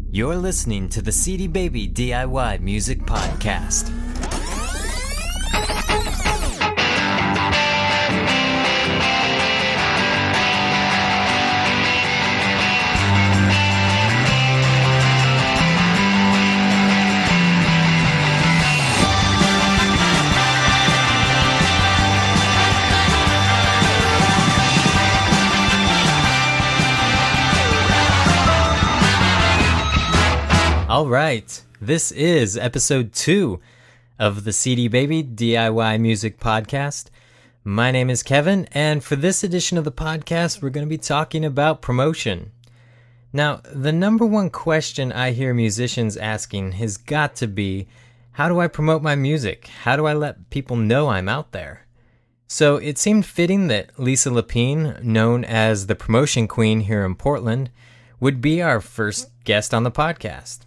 You're listening to the CD Baby DIY Music Podcast. All right, this is episode 2 of the CD Baby DIY Music Podcast. My name is Kevin, and for this edition of the podcast, we're going to be talking about promotion. Now, the number one question I hear musicians asking has got to be, how do I promote my music? How do I let people know I'm out there? So it seemed fitting that Lisa Lepine, known as the promotion queen here in Portland, would be our first guest on the podcast.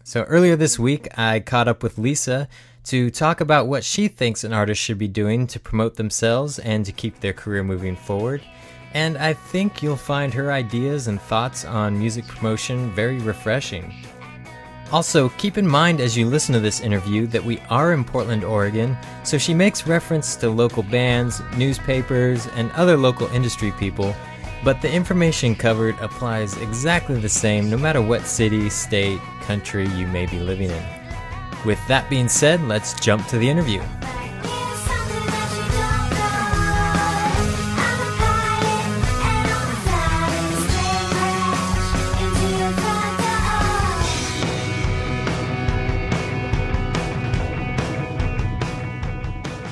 So earlier this week, I caught up with Lisa to talk about what she thinks an artist should be doing to promote themselves and to keep their career moving forward. And I think you'll find her ideas and thoughts on music promotion very refreshing. Also, keep in mind as you listen to this interview that we are in Portland, Oregon, so she makes reference to local bands, newspapers, and other local industry people. But the information covered applies exactly the same no matter what city, state, country you may be living in. With that being said, let's jump to the interview.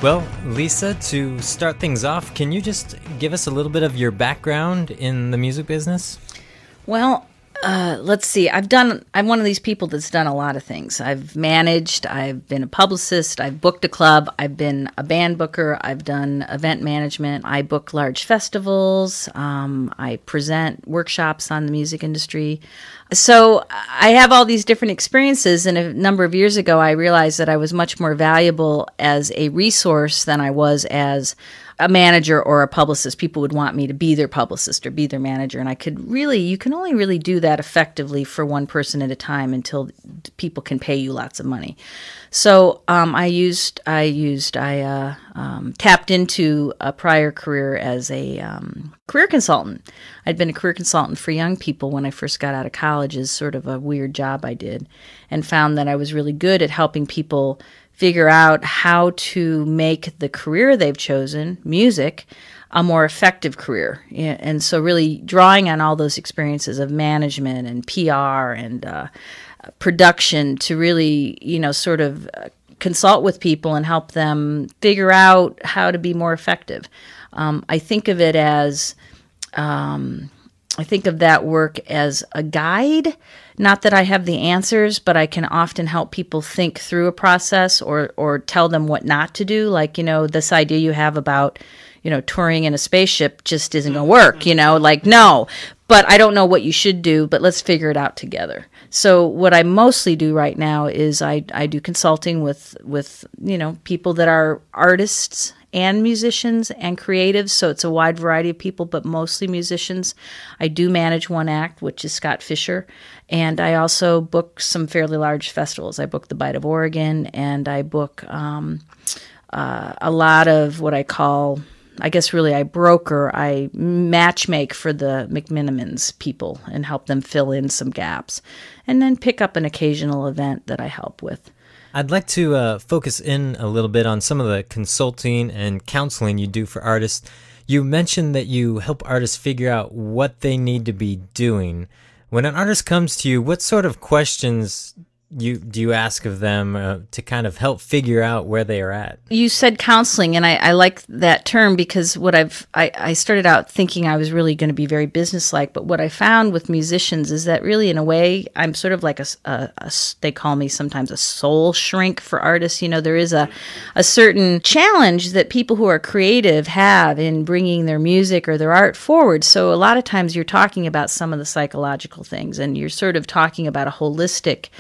Well, Lisa, to start things off, can you just give us a little bit of your background in the music business? Well, let's see. I'm one of these people that's done a lot of things. I've managed, I've been a publicist, I've booked a club, I've been a band booker, I've done event management, I book large festivals, I present workshops on the music industry. So I have all these different experiences, and a number of years ago I realized that I was much more valuable as a resource than I was as a manager or a publicist. People would want me to be their publicist or be their manager, and you can only really do that effectively for one person at a time until people can pay you lots of money. So I tapped into a prior career as a career consultant. I'd been a career consultant for young people when I first got out of college, is sort of a weird job I did, and found that I was really good at helping people figure out how to make the career they've chosen, music, a more effective career. And so really drawing on all those experiences of management and PR and production to really, sort of consult with people and help them figure out how to be more effective. I think of it as, I think of that work as a guide. Not that I have the answers, but I can often help people think through a process or tell them what not to do. Like, this idea you have about, touring in a spaceship just isn't going to work, no. But I don't know what you should do, but let's figure it out together. So what I mostly do right now is I do consulting with people that are artists and musicians and creatives, so it's a wide variety of people, but mostly musicians. I do manage one act, which is Scott Fisher, and I also book some fairly large festivals. I book the Bite of Oregon, and I book a lot of what I call, I broker, I matchmake for the McMinimans people and help them fill in some gaps, and then pick up an occasional event that I help with. I'd like to focus in a little bit on some of the consulting and counseling you do for artists. You mentioned that you help artists figure out what they need to be doing. When an artist comes to you, what sort of questions do you ask of them to kind of help figure out where they are at? You said counseling, and I like that term because what I started out thinking I was really going to be very businesslike, but what I found with musicians is that really, in a way, I'm sort of like they call me sometimes a soul shrink for artists. There is a certain challenge that people who are creative have in bringing their music or their art forward. So a lot of times you're talking about some of the psychological things, and you're sort of talking about a holistic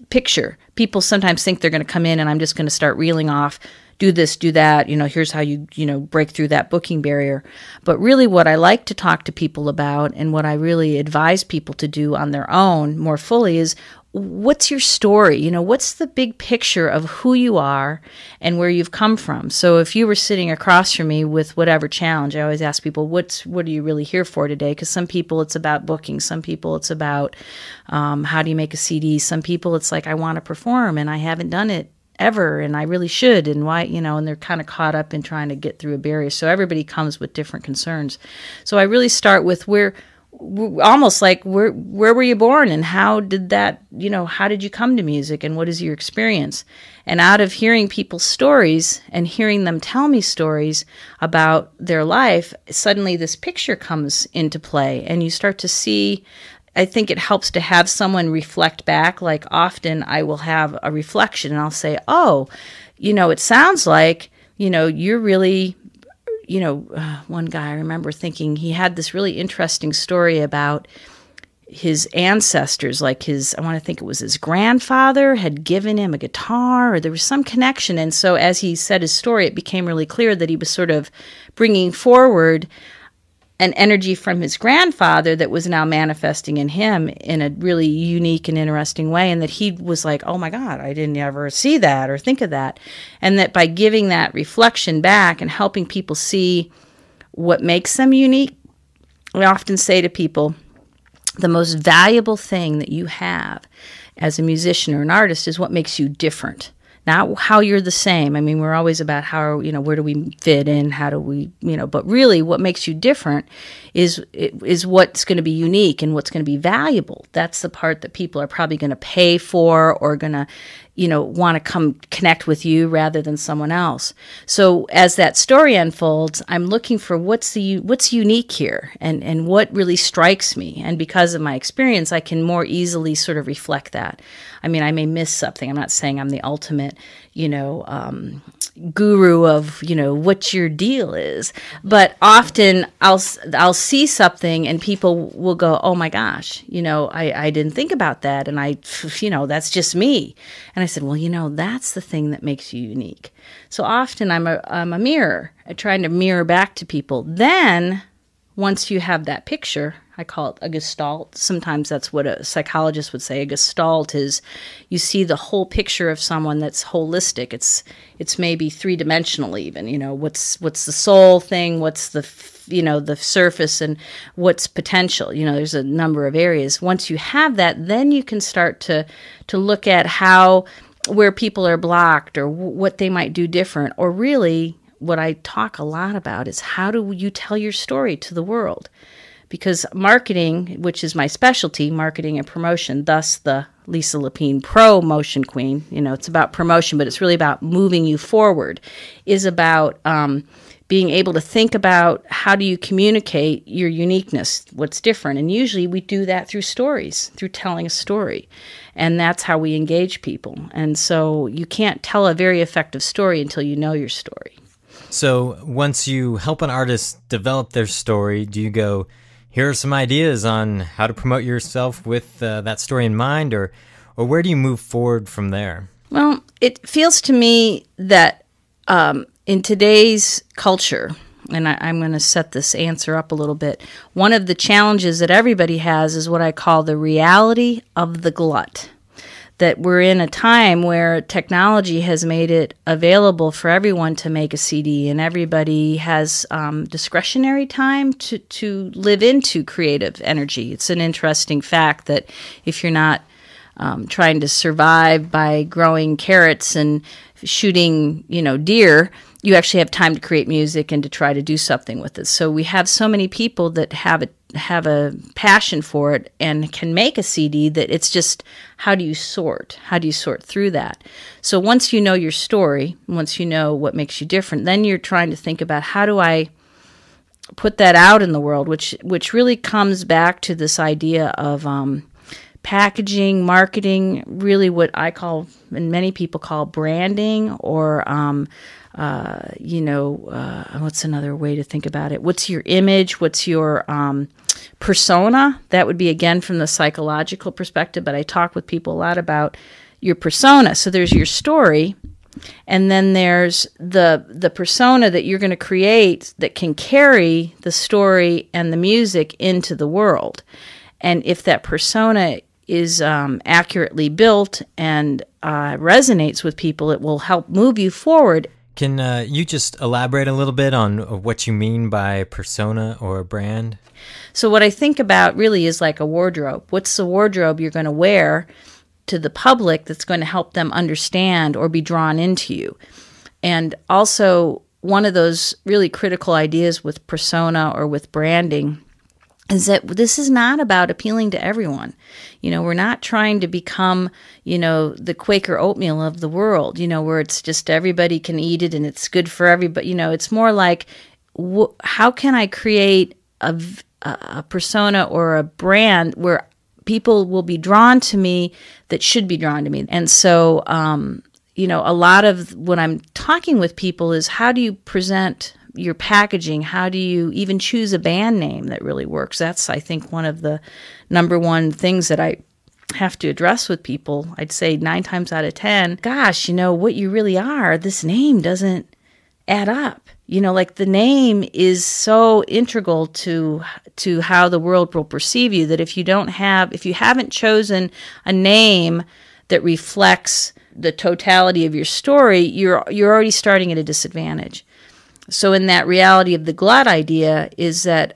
picture. People sometimes think they're going to come in and I'm just going to start reeling off do this, do that, here's how you, break through that booking barrier. But really what I like to talk to people about, and what I really advise people to do on their own more fully, is what's your story? What's the big picture of who you are and where you've come from? So if you were sitting across from me with whatever challenge, I always ask people, what are you really here for today? Because some people it's about booking. Some people it's about how do you make a CD? Some people it's like, I want to perform and I haven't done it ever and I really should, and why, and they're kind of caught up in trying to get through a barrier. So everybody comes with different concerns. So I really start with almost like where were you born, and how did that, how did you come to music, and what is your experience? And out of hearing people's stories and hearing them tell me stories about their life, suddenly this picture comes into play, and you start to see. I think it helps to have someone reflect back. Like often I will have a reflection and I'll say, oh, it sounds like, you're really, one guy I remember thinking he had this really interesting story about his ancestors, like I want to think it was his grandfather had given him a guitar, or there was some connection. And so as he said his story, it became really clear that he was sort of bringing forward an energy from his grandfather that was now manifesting in him in a really unique and interesting way, and that he was like, oh my God, I didn't ever see that or think of that. And that by giving that reflection back and helping people see what makes them unique, I often say to people, the most valuable thing that you have as a musician or an artist is what makes you different. Not how you're the same. I mean, we're always about how, where do we fit in? How do we, but really what makes you different is what's going to be unique and what's going to be valuable. That's the part that people are probably going to pay for, or going to, want to come connect with you rather than someone else. So as that story unfolds, I'm looking for what's unique here, and what really strikes me. And because of my experience, I can more easily sort of reflect that. I mean, I may miss something. I'm not saying I'm the ultimate, guru of, what your deal is. But often I'll see something and people will go, oh my gosh, I didn't think about that. And that's just me. And I said, well, that's the thing that makes you unique. So often I'm a mirror, trying to mirror back to people. Then once you have that picture, I call it a gestalt. Sometimes that's what a psychologist would say. A gestalt is you see the whole picture of someone that's holistic. It's maybe three-dimensional even. What's the soul thing? What's the the surface, and what's potential? There's a number of areas. Once you have that, then you can start to look at where people are blocked, or what they might do different, or really what I talk a lot about is how do you tell your story to the world? Because marketing, which is my specialty, marketing and promotion, thus the Lisa Lepine Pro Motion Queen, it's about promotion, but it's really about moving you forward, is about being able to think about how do you communicate your uniqueness, what's different. And usually we do that through stories, through telling a story. And that's how we engage people. And so you can't tell a very effective story until you know your story. So once you help an artist develop their story, do you go, here are some ideas on how to promote yourself with that story in mind, or where do you move forward from there? Well, it feels to me that in today's culture, and I'm going to set this answer up a little bit, one of the challenges that everybody has is what I call the reality of the glut. That we're in a time where technology has made it available for everyone to make a CD, and everybody has discretionary time to live into creative energy. It's an interesting fact that if you're not trying to survive by growing carrots and shooting, deer, you actually have time to create music and to try to do something with it. So we have so many people that have a passion for it and can make a CD that it's just, how do you sort? How do you sort through that? So once you know your story, once you know what makes you different, then you're trying to think about how do I put that out in the world, which really comes back to this idea of packaging, marketing, really what I call, and many people call, branding, or what's another way to think about it? What's your image? What's your persona? That would be, again, from the psychological perspective, but I talk with people a lot about your persona. So there's your story, And then there's the persona that you're going to create that can carry the story and the music into the world. And if that persona is accurately built and resonates with people, it will help move you forward. Can you just elaborate a little bit on what you mean by persona or brand? So what I think about really is like a wardrobe. What's the wardrobe you're going to wear to the public that's going to help them understand or be drawn into you? And also, one of those really critical ideas with persona or with branding is that this is not about appealing to everyone. We're not trying to become, the Quaker oatmeal of the world, where it's just everybody can eat it and it's good for everybody. It's more like, how can I create a persona or a brand where people will be drawn to me that should be drawn to me? And so, a lot of what I'm talking with people is, how do you present your packaging? How do you even choose a band name that really works? That's, I think, one of the number one things that I have to address with people. I'd say 9 times out of 10, gosh, what you really are, this name doesn't add up. Like the name is so integral to how the world will perceive you, that if you haven't chosen a name that reflects the totality of your story, you're already starting at a disadvantage. So in that reality of the glut idea is that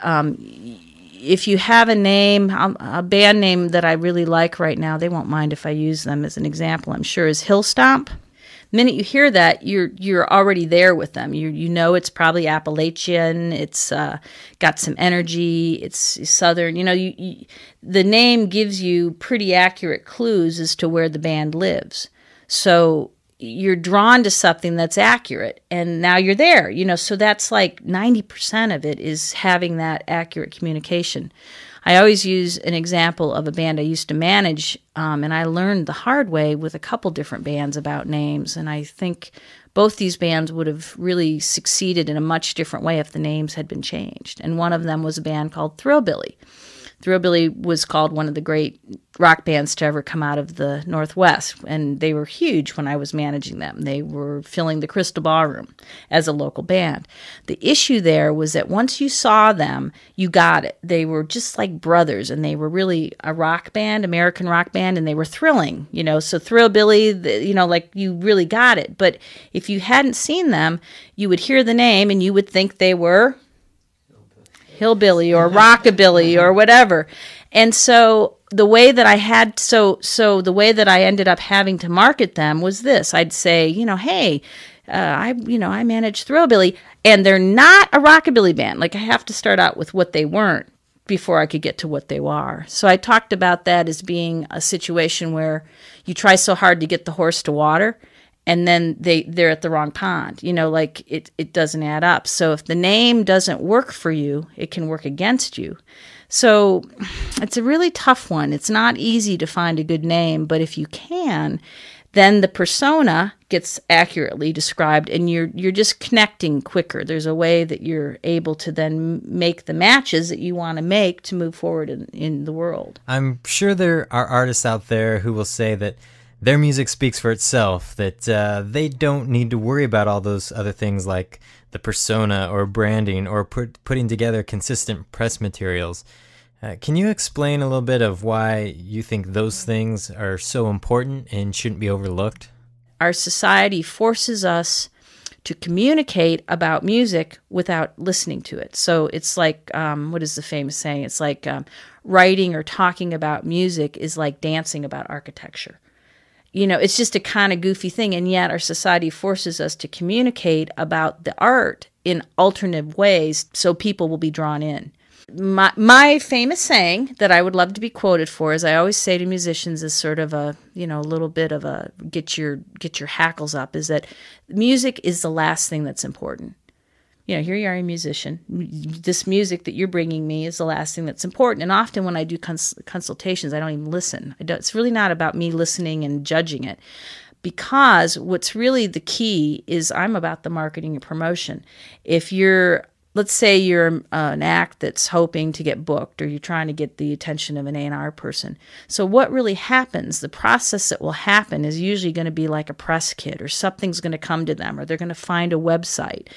if you have a name, a band name that I really like right now, they won't mind if I use them as an example, I'm sure, is Hill Stomp. The minute you hear that, you're already there with them. It's probably Appalachian. It's got some energy. It's Southern. The name gives you pretty accurate clues as to where the band lives. So you're drawn to something that's accurate, and now you're there. So that's like 90% of it is having that accurate communication. I always use an example of a band I used to manage, and I learned the hard way with a couple different bands about names, and I think both these bands would have really succeeded in a much different way if the names had been changed. And one of them was a band called Thrillbilly. Thrillbilly was called one of the great rock bands to ever come out of the Northwest, and they were huge when I was managing them. They were filling the Crystal Ballroom as a local band. The issue there was that once you saw them, you got it. They were just like brothers, and they were really a rock band, American rock band, and they were thrilling, So Thrillbilly, like you really got it. But if you hadn't seen them, you would hear the name and you would think they were hillbilly or rockabilly or whatever. And so the way that the way that I ended up having to market them was this. I'd say, hey, I manage Thrillbilly, and they're not a rockabilly band. Like, I have to start out with what they weren't before I could get to what they were. So I talked about that as being a situation where you try so hard to get the horse to water, and then they're at the wrong pond. Like it doesn't add up. So if the name doesn't work for you, it can work against you. So it's a really tough one. It's not easy to find a good name, but if you can, then the persona gets accurately described, and you're just connecting quicker. There's a way that you're able to then make the matches that you want to make to move forward in the world. I'm sure there are artists out there who will say that their music speaks for itself, that they don't need to worry about all those other things like the persona or branding or putting together consistent press materials. Can you explain a little bit of why you think those things are so important and shouldn't be overlooked? Our society forces us to communicate about music without listening to it. So it's like, what is the famous saying? It's like writing or talking about music is like dancing about architecture. It's just a kind of goofy thing, and yet our society forces us to communicate about the art in alternative ways so people will be drawn in. My famous saying that I would love to be quoted for, as I always say to musicians, is sort of a little bit of a get your hackles up, is that music is the last thing that's important. Here you are, a musician. This music that you're bringing me is the last thing that's important. And often when I do consultations, I don't even listen. It's really not about me listening and judging it, because what's really the key is I'm about the marketing and promotion. If you're let's say you're an act that's hoping to get booked, or you're trying to get the attention of an A&R person. So what really happens, the process that will happen is usually going to be like a press kit, or something's going to come to them, or they're going to find a website.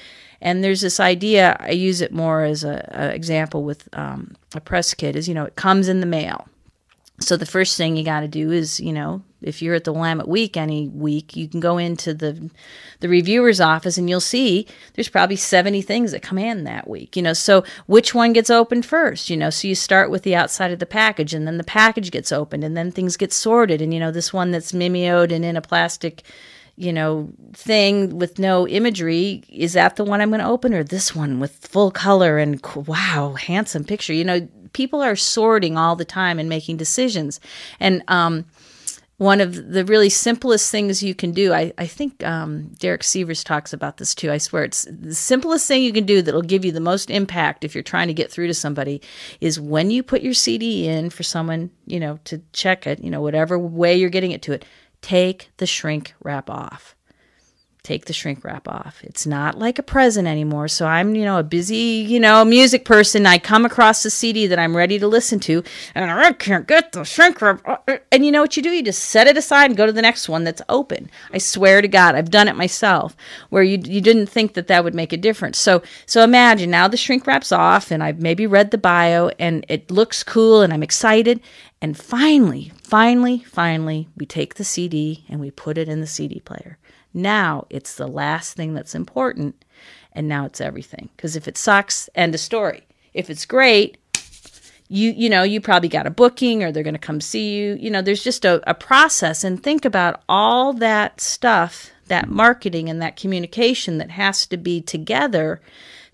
And there's this idea, I use it more as an example with a press kit, is, it comes in the mail. So the first thing you got to do is, if you're at the Willamette Week any week, you can go into the reviewer's office and you'll see there's probably 70 things that come in that week. So which one gets opened first? So you start with the outside of the package, and then the package gets opened, and then things get sorted. And, this one that's mimeoed and in a plastic thing with no imagery, is that the one I'm going to open, or this one with full color and wow, handsome picture? People are sorting all the time and making decisions. And one of the really simplest things you can do, I think Derek Sievers talks about this too. I swear it's the simplest thing you can do that'll give you the most impact if you're trying to get through to somebody, is when you put your CD in for someone, to check it, whatever way you're getting it to it, take the shrink wrap off. Take the shrink wrap off. It's not like a present anymore. So I'm, a busy, music person. I come across a CD that I'm ready to listen to, and I can't get the shrink wrap. And you know what you do? You just set it aside and go to the next one that's open. I swear to God, I've done it myself, where you didn't think that would make a difference. So imagine now the shrink wrap's off, and I've maybe read the bio, and it looks cool, and I'm excited. And finally, we take the CD and we put it in the CD player. Now it's the last thing that's important, and now it's everything. Because if it sucks, end of story. If it's great, you probably got a booking, or they're going to come see you. There's just a process. And think about all that stuff, that marketing and that communication that has to be together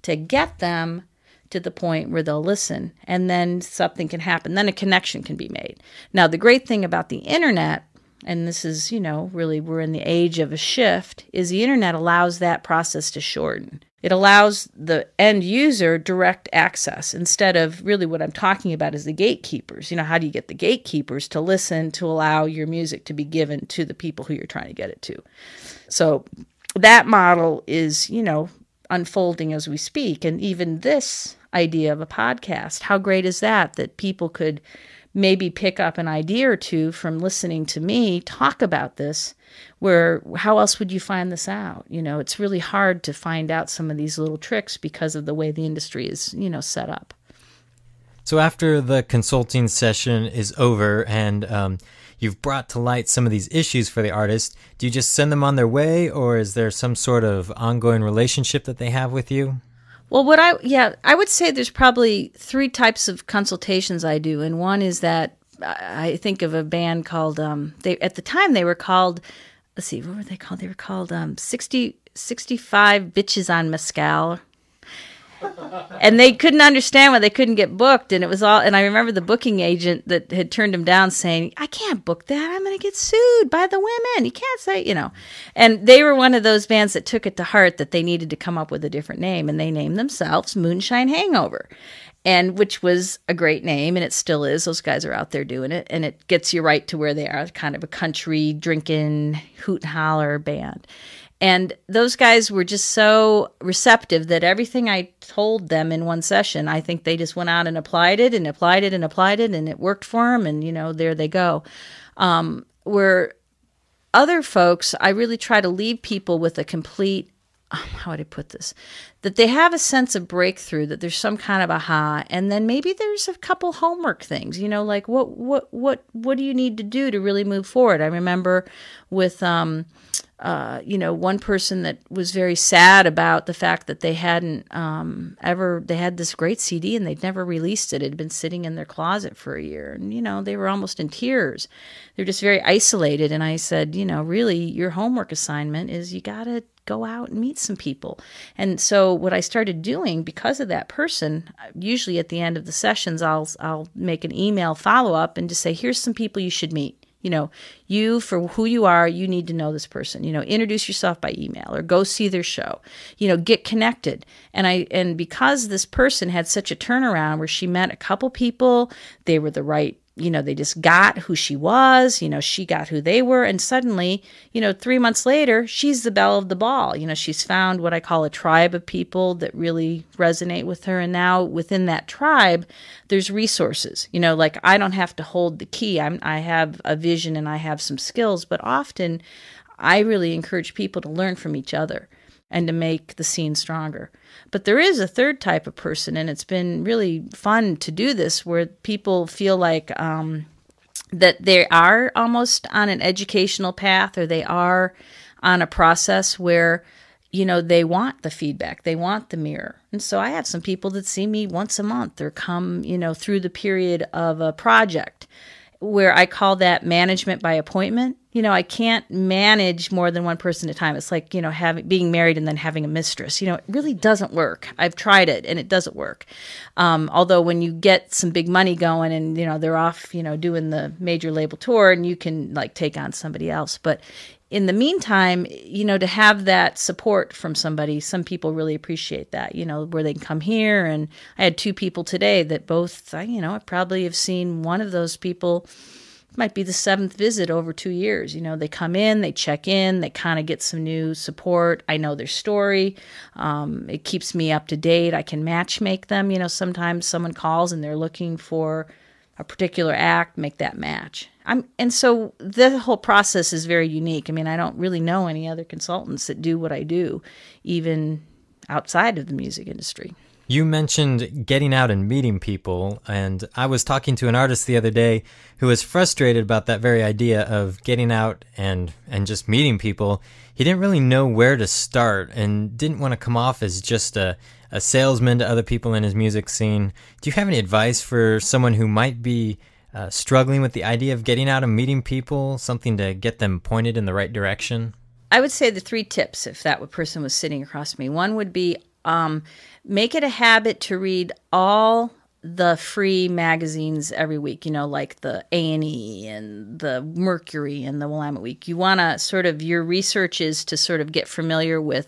to get them to the point where they'll listen, and then something can happen. Then a connection can be made. Now, the great thing about the internet, and this is, really we're in the age of a shift, is the internet allows that process to shorten. It allows the end user direct access, instead of really what I'm talking about is the gatekeepers. How do you get the gatekeepers to listen, to allow your music to be given to the people who you're trying to get it to? So that model is, unfolding as we speak. And even this idea of a podcast, how great is that people could maybe pick up an idea or two from listening to me talk about this, where how else would you find this out? It's really hard to find out some of these little tricks because of the way the industry is, set up. So after the consulting session is over and you've brought to light some of these issues for the artist, do you just send them on their way, or is there some sort of ongoing relationship that they have with you? Well, I would say there's probably 3 types of consultations I do, and one is that I think of a band called at the time they were called, let's see, what were they called? They were called 65 Bitches on Mescal. And they couldn't understand why they couldn't get booked, and it was all. And I remember the booking agent that had turned them down saying, "I can't book that. I'm going to get sued by the women. You can't say, And they were one of those bands that took it to heart that they needed to come up with a different name, and they named themselves Moonshine Hangover, and which was a great name, and it still is. Those guys are out there doing it, and it gets you right to where they are, kind of a country drinking hoot and holler band. And those guys were just so receptive that everything I told them in one session, I think they just went out and applied it, and it worked for them, and, there they go. Where other folks, I really try to leave people with a complete, how would I put this, that they have a sense of breakthrough, that there's some kind of aha, and then maybe there's a couple homework things, like what do you need to do to really move forward? I remember with one person that was very sad about the fact that they hadn't they had this great CD and they'd never released it. It had been sitting in their closet for a year, and they were almost in tears. They're just very isolated. And I said, really, your homework assignment is you got to go out and meet some people. And so what I started doing because of that person, usually at the end of the sessions, I'll make an email follow-up and just say, here's some people you should meet. You, for who you are, you need to know this person. Introduce yourself by email or go see their show. Get connected. And because this person had such a turnaround where she met a couple people, they were the right they just got who she was, she got who they were. And suddenly, 3 months later, she's the belle of the ball. She's found what I call a tribe of people that really resonate with her. And now within that tribe, there's resources, like I don't have to hold the key. I have a vision and I have some skills, but often I really encourage people to learn from each other and to make the scene stronger. But there is a third type of person, and it's been really fun to do this, where people feel like that they are almost on an educational path, or they are on a process where, they want the feedback, they want the mirror. And so I have some people that see me once a month or come, through the period of a project, where I call that management by appointment. I can't manage more than one person at a time. It's like, being married and then having a mistress. It really doesn't work. I've tried it and it doesn't work. Although when you get some big money going and, they're off, doing the major label tour, and you can like take on somebody else. But in the meantime, to have that support from somebody, some people really appreciate that, where they can come here. And I had 2 people today that both, I probably have seen one of those people. Might be the 7th visit over 2 years. They come in, they check in, they kind of get some new support. I know their story. It keeps me up to date. I can match make them. Sometimes someone calls and they're looking for a particular act, make that match. And so the whole process is very unique. I don't really know any other consultants that do what I do, even outside of the music industry. You mentioned getting out and meeting people, and I was talking to an artist the other day who was frustrated about that very idea of getting out and just meeting people. He didn't really know where to start and didn't want to come off as just a salesman to other people in his music scene. Do you have any advice for someone who might be struggling with the idea of getting out and meeting people, something to get them pointed in the right direction? I would say the 3 tips, if that person was sitting across me. One would be make it a habit to read all the free magazines every week, like the A&E and the Mercury and the Willamette Week. You want to sort of, your research is to sort of get familiar with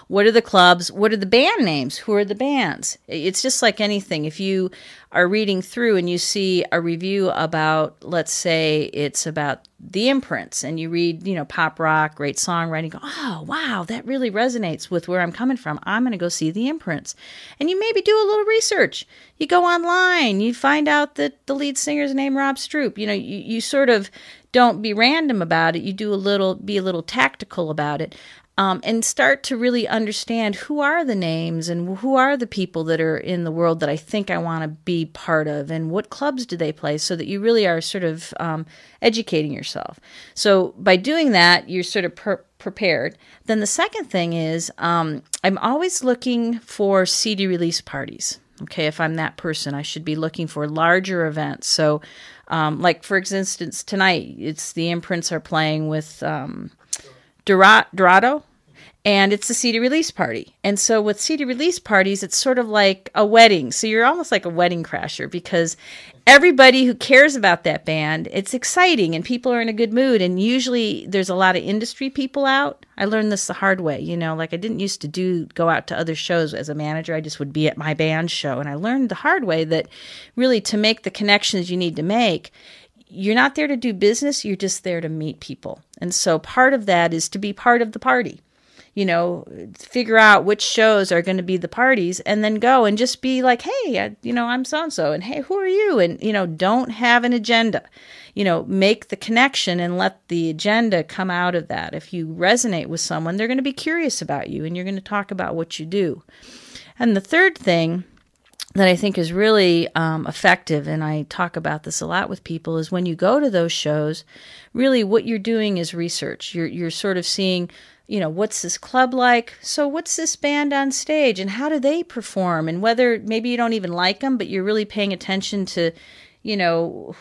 what are the clubs, what are the band names, who are the bands. It's just like anything. If you are reading through and you see a review about, let's say it's about the Imprints, and you read, pop rock, great songwriting, you go, oh, wow, that really resonates with where I'm coming from. I'm going to go see the Imprints. And you maybe do a little research. You go online, you find out that the lead singer's name Rob Stroop. You sort of don't be random about it. You be a little tactical about it. And start to really understand who are the names and who are the people that are in the world that I think I want to be part of, and what clubs do they play, so that you really are sort of educating yourself. So by doing that, you're sort of prepared. Then the second thing is I'm always looking for CD release parties. Okay, if I'm that person, I should be looking for larger events. So like, for instance, tonight, it's the Imprints are playing with Dorado. And it's a CD release party. And so with CD release parties, it's sort of like a wedding. So you're almost like a wedding crasher, because everybody who cares about that band, it's exciting and people are in a good mood. And usually there's a lot of industry people out. I learned this the hard way. Like I didn't used to go out to other shows as a manager. I just would be at my band show. And I learned the hard way that really, to make the connections you need to make, you're not there to do business. You're just there to meet people. And so part of that is to be part of the party. Figure out which shows are going to be the parties, and then go and just be like, hey, I'm so-and-so, and hey, who are you? And, don't have an agenda. Make the connection and let the agenda come out of that. If you resonate with someone, they're going to be curious about you, and you're going to talk about what you do. And the third thing that I think is really effective, and I talk about this a lot with people, is when you go to those shows, really what you're doing is research. You're sort of seeing, what's this club like? So what's this band on stage, and how do they perform? And whether maybe you don't even like them, but you're really paying attention to, do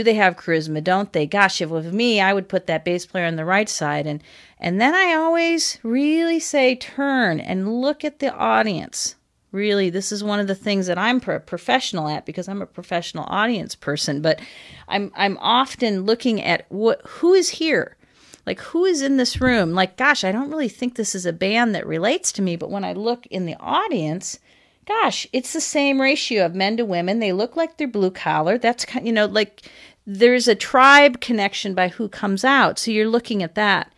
they have charisma? Don't they? Gosh, if it was me, I would put that bass player on the right side. And then I always really say, turn and look at the audience. Really, this is one of the things that I'm professional at, because I'm a professional audience person, but I'm often looking at who is here. Like, who is in this room? Like, gosh, I don't really think this is a band that relates to me, but when I look in the audience, gosh, it's the same ratio of men to women. They look like they're blue collar. That's, like there's a tribe connection by who comes out. So you're looking at that.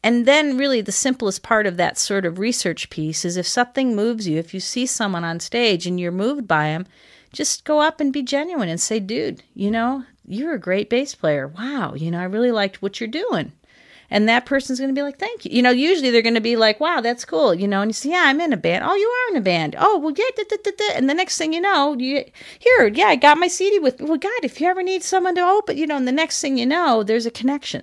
And then really the simplest part of that sort of research piece is if something moves you, if you see someone on stage and you're moved by them, just go up and be genuine and say, dude, you're a great bass player. Wow. I really liked what you're doing. And that person's going to be like, thank you. Usually they're going to be like, wow, that's cool. And you say, yeah, I'm in a band. Oh, you are in a band. Oh, well, yeah. And the next thing you know, I got my CD with me. Well, God, if you ever need someone to open, and the next thing you know, there's a connection.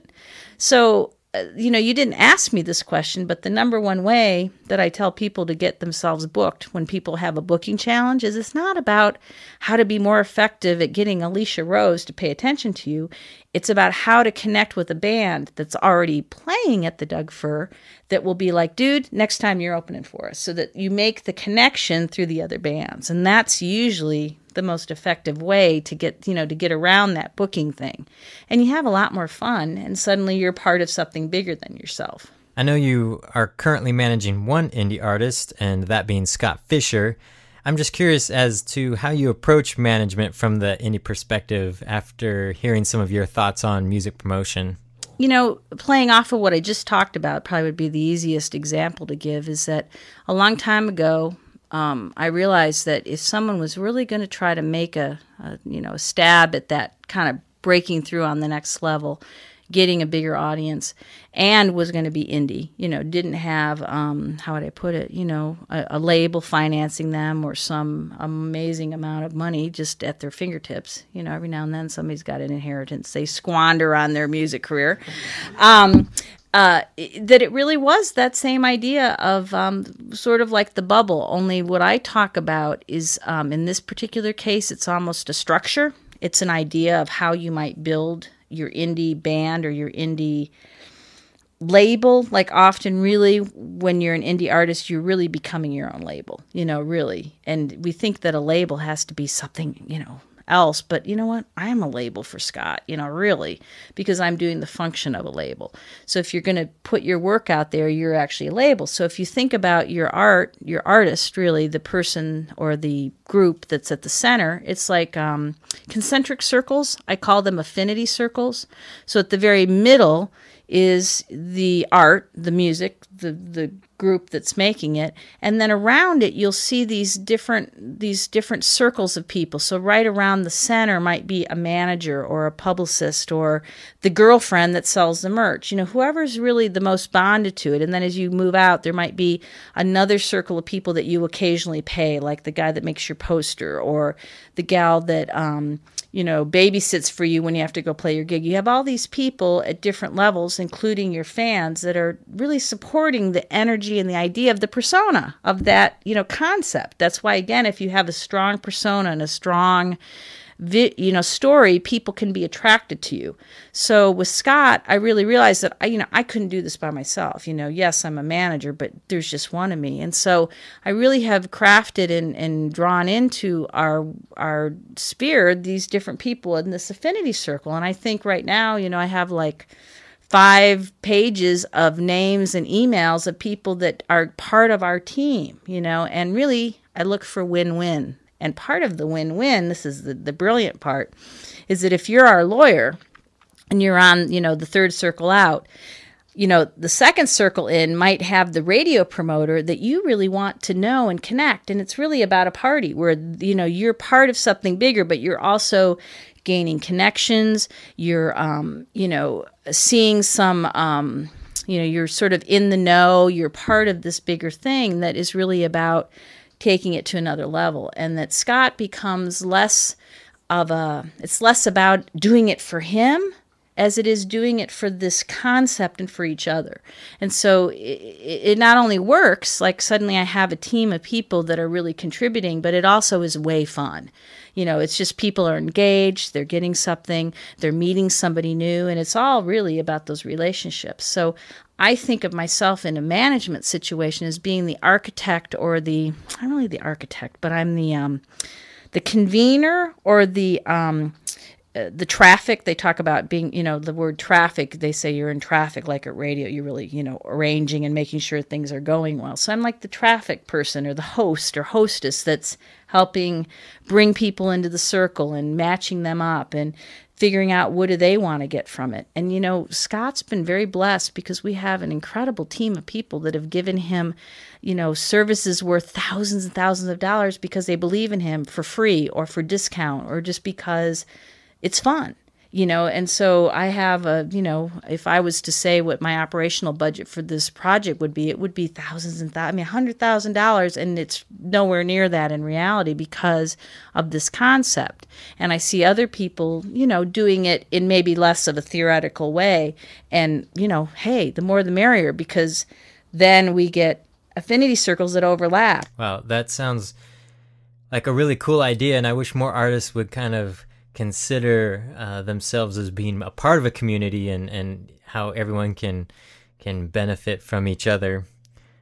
So, you didn't ask me this question, but the number one way that I tell people to get themselves booked when people have a booking challenge is it's not about how to be more effective at getting Alicia Rose to pay attention to you. It's about how to connect with a band that's already playing at the Doug Fir that will be like, dude, next time you're opening for us, so that you make the connection through the other bands. And that's usually the most effective way to get around that booking thing. And you have a lot more fun, and suddenly you're part of something bigger than yourself. I know you are currently managing one indie artist, and that being Scott Fisher. I'm just curious as to how you approach management from the indie perspective after hearing some of your thoughts on music promotion. Playing off of what I just talked about probably would be the easiest example to give is that a long time ago, I realized that if someone was really going to try to make a stab at that kind of breaking through on the next level, getting a bigger audience, and was going to be indie, didn't have, how would I put it, a label financing them or some amazing amount of money just at their fingertips. Every now and then somebody's got an inheritance they squander on their music career. That it really was that same idea of sort of like the bubble, only what I talk about is, in this particular case, it's almost a structure. It's an idea of how you might build your indie band or your indie label. Like often really when you're an indie artist, you're really becoming your own label, really. And we think that a label has to be something, else, but you know what? I'm a label for Scott, really, because I'm doing the function of a label. So if you're going to put your work out there, you're actually a label. So if you think about your art, your artist, really the person or the group that's at the center, it's like concentric circles. I call them affinity circles. So at the very middle is the art, the music, the group that's making it, and then around it you'll see these different circles of people. So right around the center might be a manager or a publicist or the girlfriend that sells the merch, whoever's really the most bonded to it. And then as you move out, there might be another circle of people that you occasionally pay, like the guy that makes your poster or the gal that babysits for you when you have to go play your gig. You have all these people at different levels, including your fans, that are really supporting the energy and the idea of the persona of that, concept. That's why, again, if you have a strong persona and a strong, story, people can be attracted to you. So with Scott, I really realized that I couldn't do this by myself. Yes, I'm a manager, but there's just one of me. And so I really have crafted and drawn into our sphere these different people in this affinity circle. And I think right now, I have like 5 pages of names and emails of people that are part of our team, and really I look for win-win. And part of the win-win, this is the brilliant part, is that if you're our lawyer and you're on, the third circle out, the second circle in might have the radio promoter that you really want to know and connect. And it's really about a party where, you're part of something bigger, but you're also gaining connections. You're, seeing some, you're sort of in the know. You're part of this bigger thing that is really about taking it to another level. And that Scott becomes less about doing it for him as it is doing it for this concept and for each other. And so it not only works, like suddenly I have a team of people that are really contributing, but it also is way fun. It's just people are engaged, they're getting something, they're meeting somebody new, and it's all really about those relationships. So I think of myself in a management situation as being the architect or I'm really the architect, but I'm the convener or the the traffic, they talk about being, the word traffic, they say you're in traffic like at radio, you're really, arranging and making sure things are going well. So I'm like the traffic person or the host or hostess that's helping bring people into the circle and matching them up and figuring out what do they want to get from it. And, Scott's been very blessed because we have an incredible team of people that have given him, services worth thousands and thousands of dollars because they believe in him for free or for discount or just because it's fun, and so I have if I was to say what my operational budget for this project would be, it would be thousands and $100,000, and it's nowhere near that in reality because of this concept. And I see other people, doing it in maybe less of a theoretical way, and, hey, the more the merrier, because then we get affinity circles that overlap. Wow, that sounds like a really cool idea, and I wish more artists would kind of consider themselves as being a part of a community and how everyone can benefit from each other.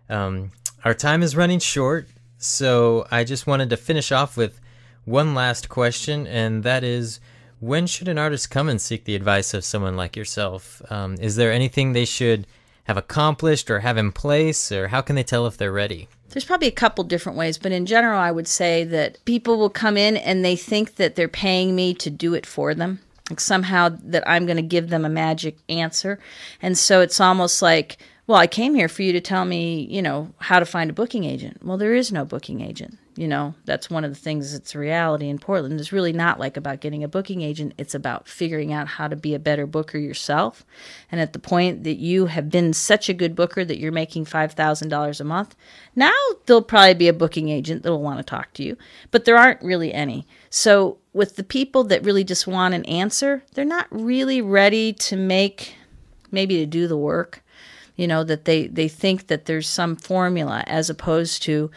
Our time is running short, so I just wanted to finish off with one last question, and that is, when should an artist come and seek the advice of someone like yourself? Is there anything they should have accomplished or have in place, or how can they tell if they're ready? There's probably a couple different ways, but in general, I would say that people will come in and they think that they're paying me to do it for them, like somehow that I'm going to give them a magic answer. And so it's almost like, well, I came here for you to tell me, how to find a booking agent. Well, there is no booking agent. That's one of the things that's a reality in Portland. It's really not like about getting a booking agent. It's about figuring out how to be a better booker yourself. And at the point that you have been such a good booker that you're making $5,000 a month, now there'll probably be a booking agent that will want to talk to you. But there aren't really any. So with the people that really just want an answer, they're not really ready to maybe to do the work. That they think that there's some formula, as opposed to,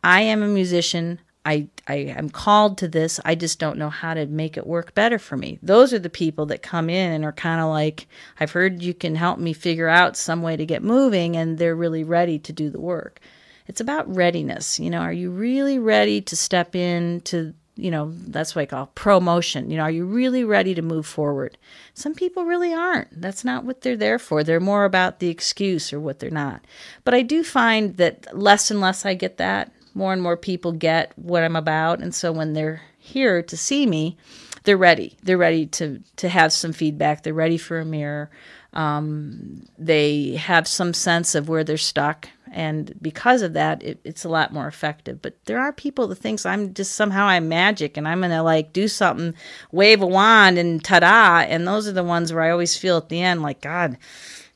I am a musician, I am called to this, I just don't know how to make it work better for me. Those are the people that come in and are kind of like, I've heard you can help me figure out some way to get moving, and they're really ready to do the work. It's about readiness. Are you really ready to step into, that's what I call promotion. Are you really ready to move forward? Some people really aren't. That's not what they're there for. They're more about the excuse or what they're not. But I do find that less and less I get that. More and more people get what I'm about. And so when they're here to see me, they're ready. They're ready to have some feedback. They're ready for a mirror. They have some sense of where they're stuck. And because of that, it's a lot more effective. But there are people that think I'm magic and I'm going to do something, wave a wand and ta-da. And those are the ones where I always feel at the end like, God,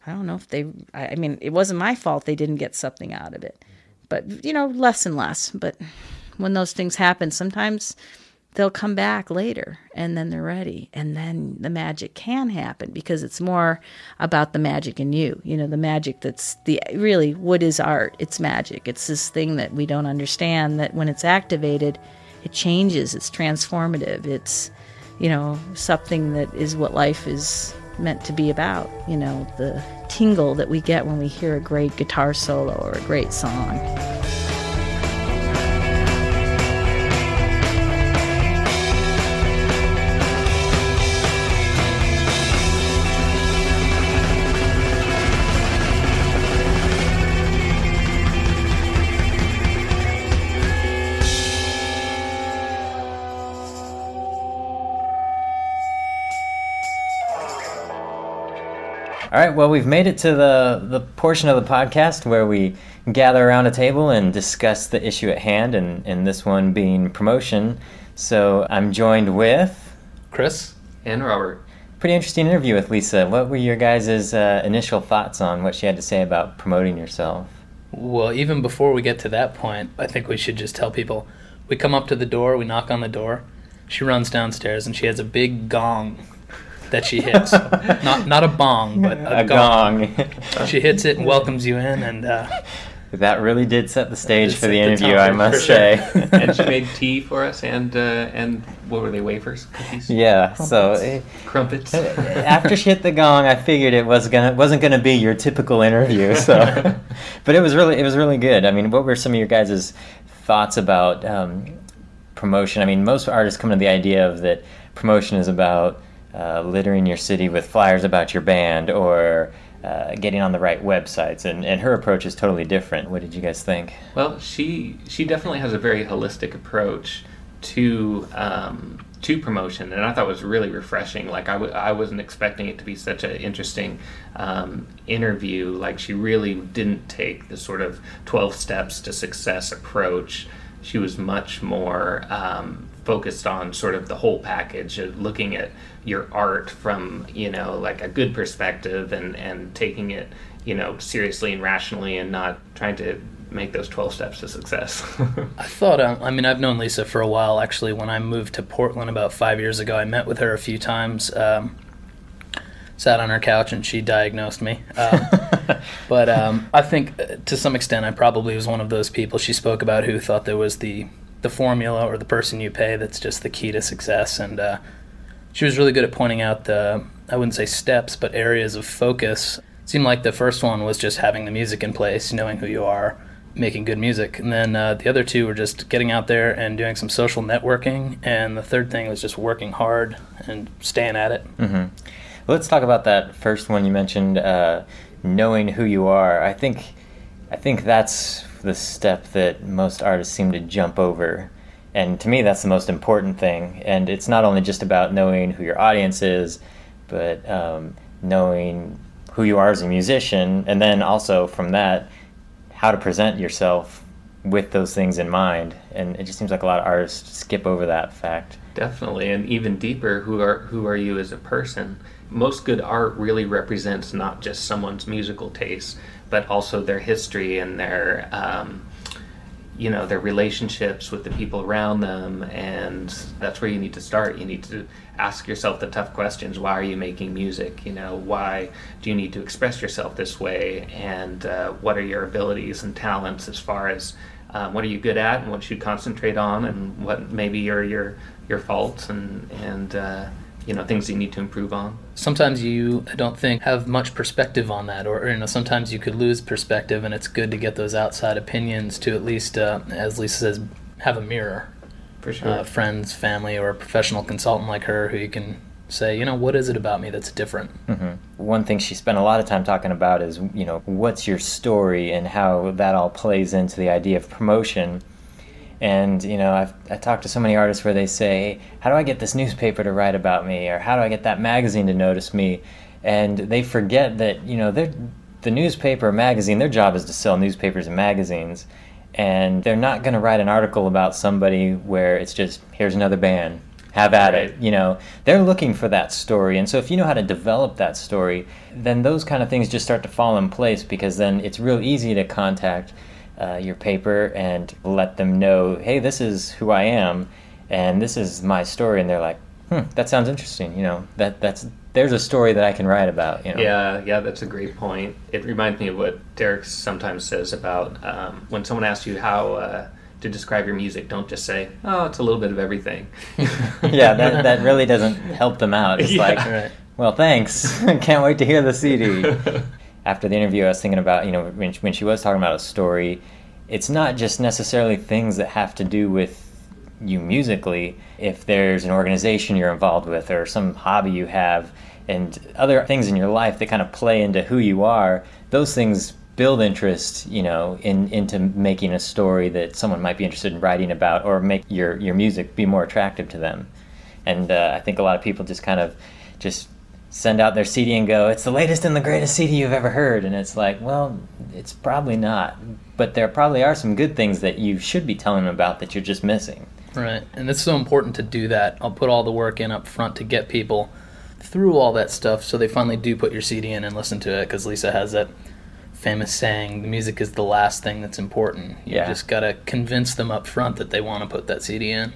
I don't know if it wasn't my fault they didn't get something out of it. But, less and less. But when those things happen, sometimes they'll come back later and then they're ready. And then the magic can happen because it's more about the magic in you. The magic that's really, what is art? It's magic. It's this thing that we don't understand, that when it's activated, it changes. It's transformative. It's, something that is what life is meant to be about. The tingle that we get when we hear a great guitar solo or a great song. All right, well, we've made it to the portion of the podcast where we gather around a table and discuss the issue at hand, and this one being promotion. So I'm joined with Chris and Robert. Pretty interesting interview with Lisa. What were your guys' initial thoughts on what she had to say about promoting yourself? Well, even before we get to that point, I think we should just tell people, we come up to the door, we knock on the door, she runs downstairs, and she has a big gong that she hits. not a bong, but a gong. She hits it and welcomes you in, and that really did set the stage for the interview, I must say. And she made tea for us, and what were they, wafers, cookies? Yeah, Crumpets. After she hit the gong, I figured it wasn't gonna be your typical interview. So, but it was really good. I mean, what were some of your guys' thoughts about promotion? I mean, most artists come to the idea of that promotion is about littering your city with flyers about your band, or getting on the right websites, and her approach is totally different. What did you guys think? Well, she definitely has a very holistic approach to promotion, and I thought it was really refreshing. Like I wasn't expecting it to be such an interesting interview. Like, she really didn't take the sort of 12 steps to success approach. She was much more focused on sort of the whole package, looking at your art from, like a good perspective, and taking it, seriously and rationally, and not trying to make those 12 steps to success. I thought, I've known Lisa for a while, actually. When I moved to Portland about 5 years ago, I met with her a few times, sat on her couch, and she diagnosed me. But I think, to some extent, I probably was one of those people she spoke about who thought there was the formula, or the person you pay, that's just the key to success. And she was really good at pointing out I wouldn't say steps, but areas of focus. It seemed like the first one was just having the music in place, knowing who you are, making good music. And then the other two were just getting out there and doing some social networking. And the third thing was just working hard and staying at it. Mm-hmm. Well, let's talk about that first one you mentioned, knowing who you are. I think that's the step that most artists seem to jump over. And to me, that's the most important thing. And it's not only just about knowing who your audience is, but knowing who you are as a musician, and then also from that, how to present yourself with those things in mind. And it just seems like a lot of artists skip over that fact. Definitely, and even deeper, who are you as a person? Most good art really represents not just someone's musical taste, but also their history and their their relationships with the people around them. And that's where you need to start. You need to ask yourself the tough questions. Why are you making music? Why do you need to express yourself this way? And what are your abilities and talents, as far as what are you good at, and what you concentrate on, and what maybe are your faults, and things you need to improve on. Sometimes you, I don't think, have much perspective on that, or sometimes you could lose perspective, and it's good to get those outside opinions to at least, as Lisa says, have a mirror. For sure. Friends, family, or a professional consultant like her who you can say, what is it about me that's different? Mm-hmm. One thing she spent a lot of time talking about is, what's your story, and how that all plays into the idea of promotion. And, I talked to so many artists where they say, how do I get this newspaper to write about me? Or how do I get that magazine to notice me? And they forget that, the newspaper or magazine, their job is to sell newspapers and magazines. And they're not going to write an article about somebody where it's just, here's another band, have at it. They're looking for that story. And so if you know how to develop that story, then those kind of things just start to fall in place, because then it's real easy to contact your paper and let them know, hey, this is who I am, and this is my story. And they're like, that sounds interesting. There's a story that I can write about. Yeah, that's a great point. It reminds me of what Derek sometimes says about when someone asks you how to describe your music, don't just say, oh, it's a little bit of everything. Yeah, that really doesn't help them out. It's right. Well, thanks. Can't wait to hear the CD. After the interview, I was thinking about, when she was talking about a story, it's not just necessarily things that have to do with you musically. If there's an organization you're involved with, or some hobby you have, and other things in your life that kind of play into who you are, those things build interest, into making a story that someone might be interested in writing about, or make your music be more attractive to them. And I think a lot of people just kind of send out their CD and go, it's the latest and the greatest CD you've ever heard. And it's like, well, it's probably not. But there probably are some good things that you should be telling them about that you're just missing. Right. And it's so important to do that. I'll put all the work in up front to get people through all that stuff so they finally do put your CD in and listen to it, because Lisa has that famous saying, the music is the last thing that's important. You just got to convince them up front that they want to put that CD in.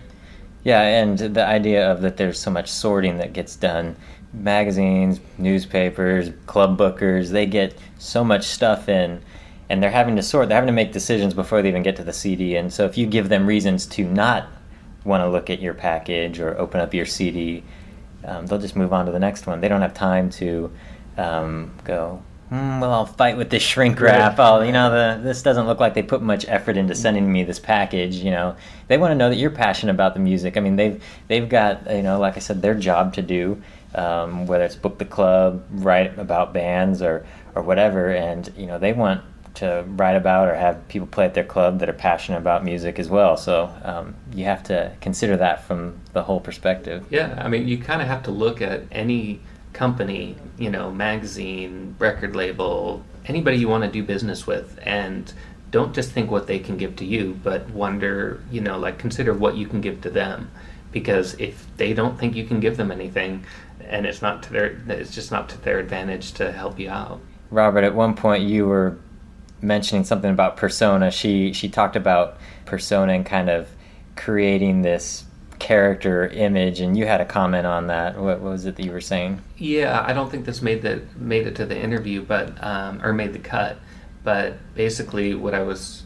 Yeah, and the idea of that there's so much sorting that gets done. Magazines, newspapers, club bookers, they get so much stuff in, and they're having to sort, they're having to make decisions before they even get to the CD. And so if you give them reasons to not want to look at your package or open up your CD, they'll just move on to the next one. They don't have time to go, well, I'll fight with this shrink wrap. Oh, this doesn't look like they put much effort into sending me this package. They want to know that you're passionate about the music. I mean, they've got, like I said, their job to do, whether it's book the club, write about bands, or whatever, and they want to write about or have people play at their club that are passionate about music as well. So you have to consider that from the whole perspective. Yeah, I mean, you kind of have to look at any company, magazine, record label, anybody you want to do business with, and don't just think what they can give to you, but wonder, consider what you can give to them. Because if they don't think you can give them anything, and it's just not to their advantage to help you out. Robert, at one point you were mentioning something about persona. She talked about persona and kind of creating this character image, and you had a comment on that. What was it that you were saying? Yeah, I don't think this made it to the interview, but or made the cut. But basically, what I was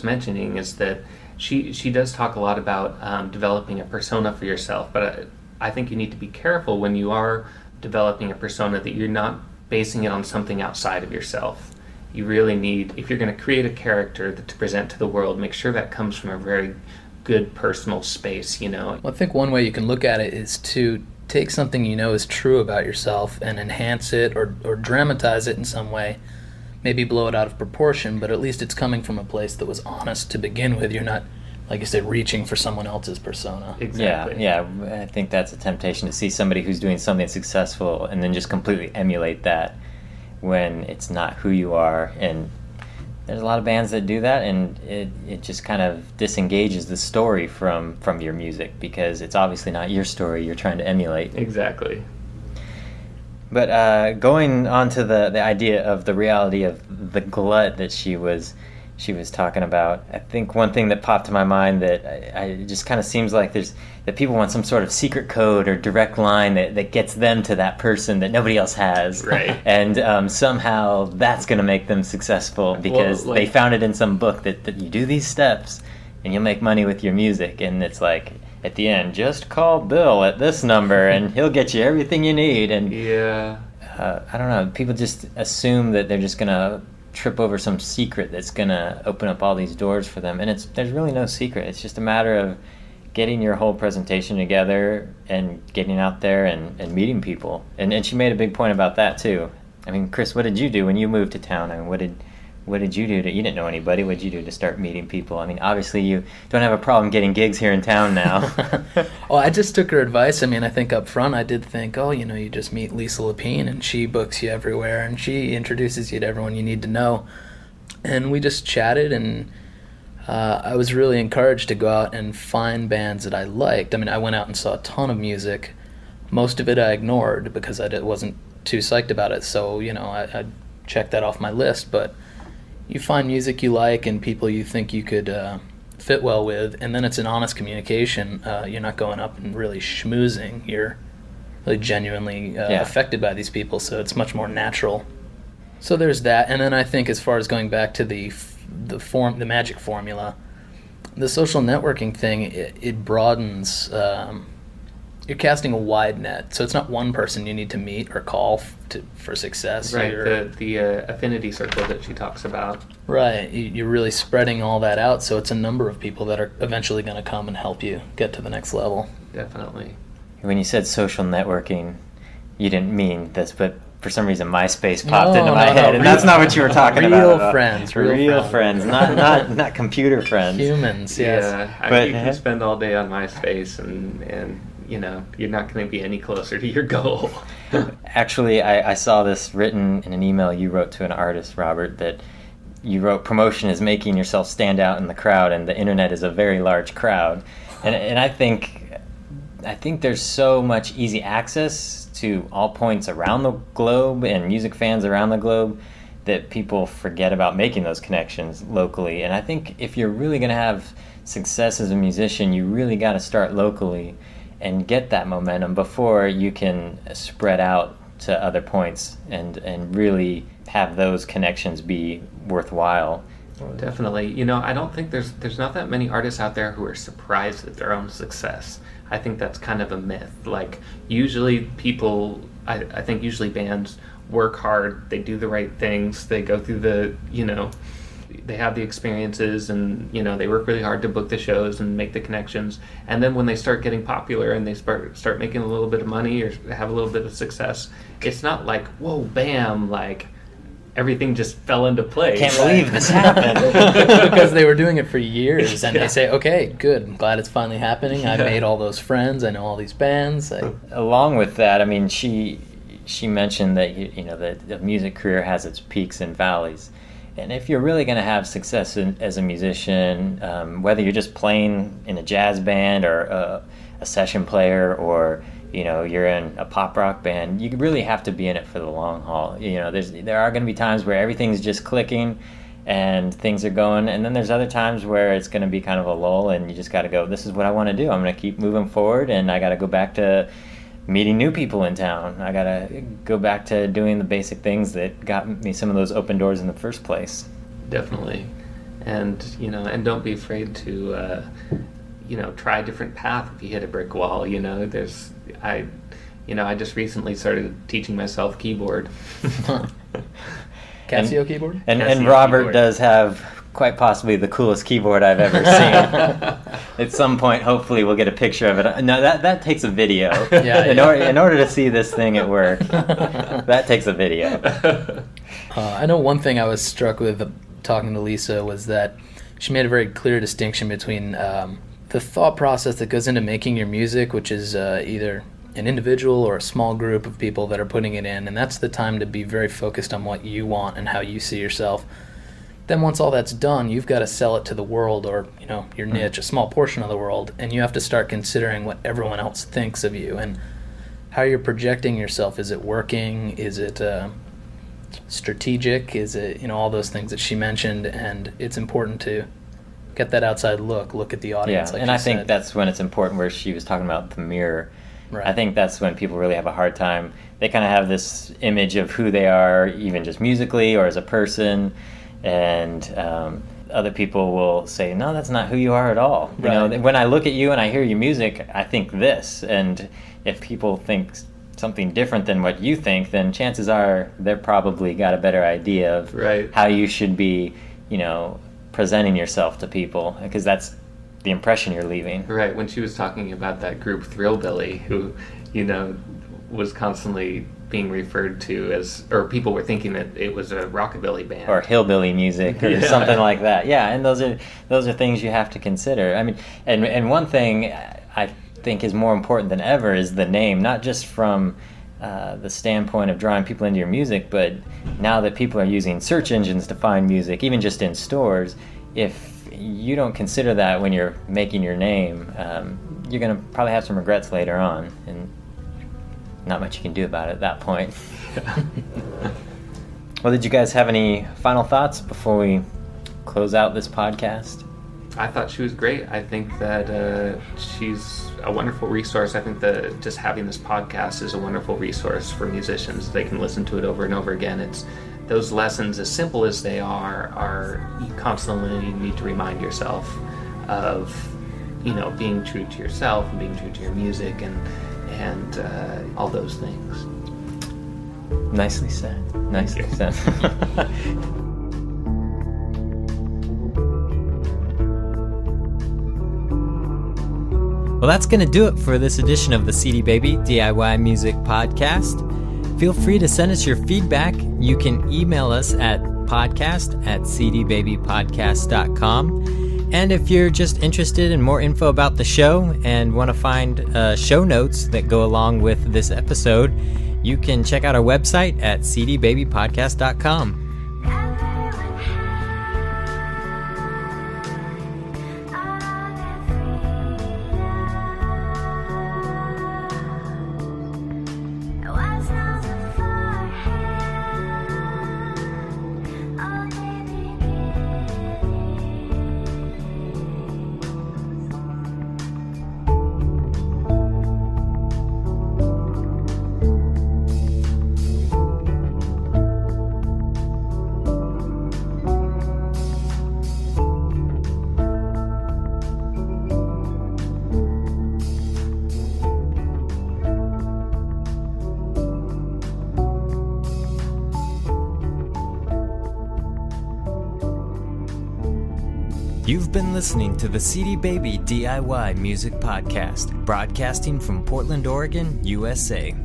mentioning is that she does talk a lot about developing a persona for yourself. But I think you need to be careful when you are developing a persona that you're not basing it on something outside of yourself. You really need, if you're going to create a character to present to the world, make sure that comes from a very good personal space, Well, I think one way you can look at it is to take something is true about yourself and enhance it or dramatize it in some way. Maybe blow it out of proportion, but at least it's coming from a place that was honest to begin with. You're not, like you said, reaching for someone else's persona. Exactly. Yeah, I think that's a temptation to see somebody who's doing something successful and then just completely emulate that when it's not who you are. And there's a lot of bands that do that, and it just kind of disengages the story from your music, because it's obviously not your story you're trying to emulate. Exactly. But going on to the idea of the reality of the glut that she was talking about, I think one thing that popped to my mind that it just kind of seems like that people want some sort of secret code or direct line that gets them to that person that nobody else has. Right. And somehow that's going to make them successful because they found it in some book that you do these steps and you'll make money with your music. And it's like, at the end, just call Bill at this number and he'll get you everything you need. And yeah, I don't know, people just assume that they're just going to trip over some secret that's going to open up all these doors for them, and there's really no secret. It's just a matter of getting your whole presentation together and getting out there and meeting people. And she made a big point about that too. I mean, Chris, what did you do when you moved to town? I mean, what did you do you didn't know anybody? What did you do to start meeting people? I mean, obviously you don't have a problem getting gigs here in town now. Well, I just took her advice. I mean, I think up front I did think, you just meet Lisa Lepine and she books you everywhere and she introduces you to everyone you need to know. And we just chatted, and I was really encouraged to go out and find bands that I liked. I mean, I went out and saw a ton of music. Most of it I ignored because I wasn't too psyched about it. So, I checked that off my list. But you find music you like and people you think you could fit well with, and then it's an honest communication. You're not going up and really schmoozing. You're really genuinely affected by these people, so it's much more natural. So there's that. And then I think as far as going back to the magic formula, the social networking thing, it broadens. You're casting a wide net, so it's not one person you need to meet or call for success. Right, the affinity circle that she talks about. Right, you're really spreading all that out, so it's a number of people that are eventually going to come and help you get to the next level. Definitely. When you said social networking, you didn't mean this, but for some reason MySpace popped into my head, and that's not what you were talking about. Real friends, not computer friends. Humans, yes. Yeah, but you can spend all day on MySpace and you're not going to be any closer to your goal. Actually, I saw this written in an email you wrote to an artist, Robert, that you wrote, promotion is making yourself stand out in the crowd, and the internet is a very large crowd. And I think there's so much easy access to all points around the globe and music fans around the globe that people forget about making those connections locally. And I think if you're really going to have success as a musician, you really got to start locally and get that momentum before you can spread out to other points and really have those connections be worthwhile. Definitely. I don't think there's not that many artists out there who are surprised at their own success. I think that's kind of a myth. Like, usually people, I think usually bands work hard, they do the right things, they go through the, they have the experiences, and they work really hard to book the shows and make the connections, and then when they start getting popular and they start making a little bit of money or have a little bit of success, it's not like, whoa, bam, like everything just fell into place. Can't believe this happened. Because they were doing it for years, and they say, okay, good, I'm glad it's finally happening. I made all those friends, I know all these bands. Along with that, I mean, she mentioned that that the music career has its peaks and valleys. And if you're really going to have success as a musician, whether you're just playing in a jazz band or a session player, or you're in a pop rock band, you really have to be in it for the long haul. There are going to be times where everything's just clicking and things are going, and then there's other times where it's going to be kind of a lull, and you just got to go, this is what I want to do. I'm going to keep moving forward, and I got to go back to meeting new people in town. I gotta go back to doing the basic things that got me some of those open doors in the first place. Definitely. And and don't be afraid to try a different path if you hit a brick wall. I just recently started teaching myself keyboard. Casio keyboard? And Robert keyboard does have quite possibly the coolest keyboard I've ever seen. At some point, hopefully, we'll get a picture of it. No, that takes a video. In order to see this thing at work, that takes a video. I know one thing I was struck with talking to Lisa was that she made a very clear distinction between the thought process that goes into making your music, which is either an individual or a small group of people that are putting it in, and that's the time to be very focused on what you want and how you see yourself. Then once all that's done, you've got to sell it to the world, or your niche, a small portion of the world, and you have to start considering what everyone else thinks of you and how you're projecting yourself. Is it working? Is it strategic? Is it all those things that she mentioned? And it's important to get that outside look at the audience. Yeah, and I think that's when it's important, where she was talking about the mirror. Right. I think that's when people really have a hard time. They kind of have this image of who they are, even just musically or as a person. And other people will say, no, that's not who you are at all. Right. When I look at you and I hear your music, I think this. And if people think something different than what you think, then chances are they've probably got a better idea of how you should be, presenting yourself to people, because that's the impression you're leaving. Right. When she was talking about that group Thrillbilly, who, was constantly being referred to as, or people were thinking that it was a rockabilly band or hillbilly music or something like that. Yeah, and those are things you have to consider. I mean, and one thing I think is more important than ever is the name, not just from the standpoint of drawing people into your music, but now that people are using search engines to find music, even just in stores, if you don't consider that when you're making your name, you're going to probably have some regrets later on, and not much you can do about it at that point. Well, did you guys have any final thoughts before we close out this podcast? I thought she was great. I think that she's a wonderful resource. I think that just having this podcast is a wonderful resource for musicians. They can listen to it over and over again. It's those lessons, as simple as they are you constantly need to remind yourself of, being true to yourself and being true to your music and all those things. Nicely said. Nicely said. Well, that's going to do it for this edition of the CD Baby DIY Music Podcast. Feel free to send us your feedback. You can email us at podcast@cdbabypodcast.com. And if you're just interested in more info about the show and want to find show notes that go along with this episode, you can check out our website at cdbabypodcast.com. You've been listening to the CD Baby DIY Music Podcast, broadcasting from Portland, Oregon, USA.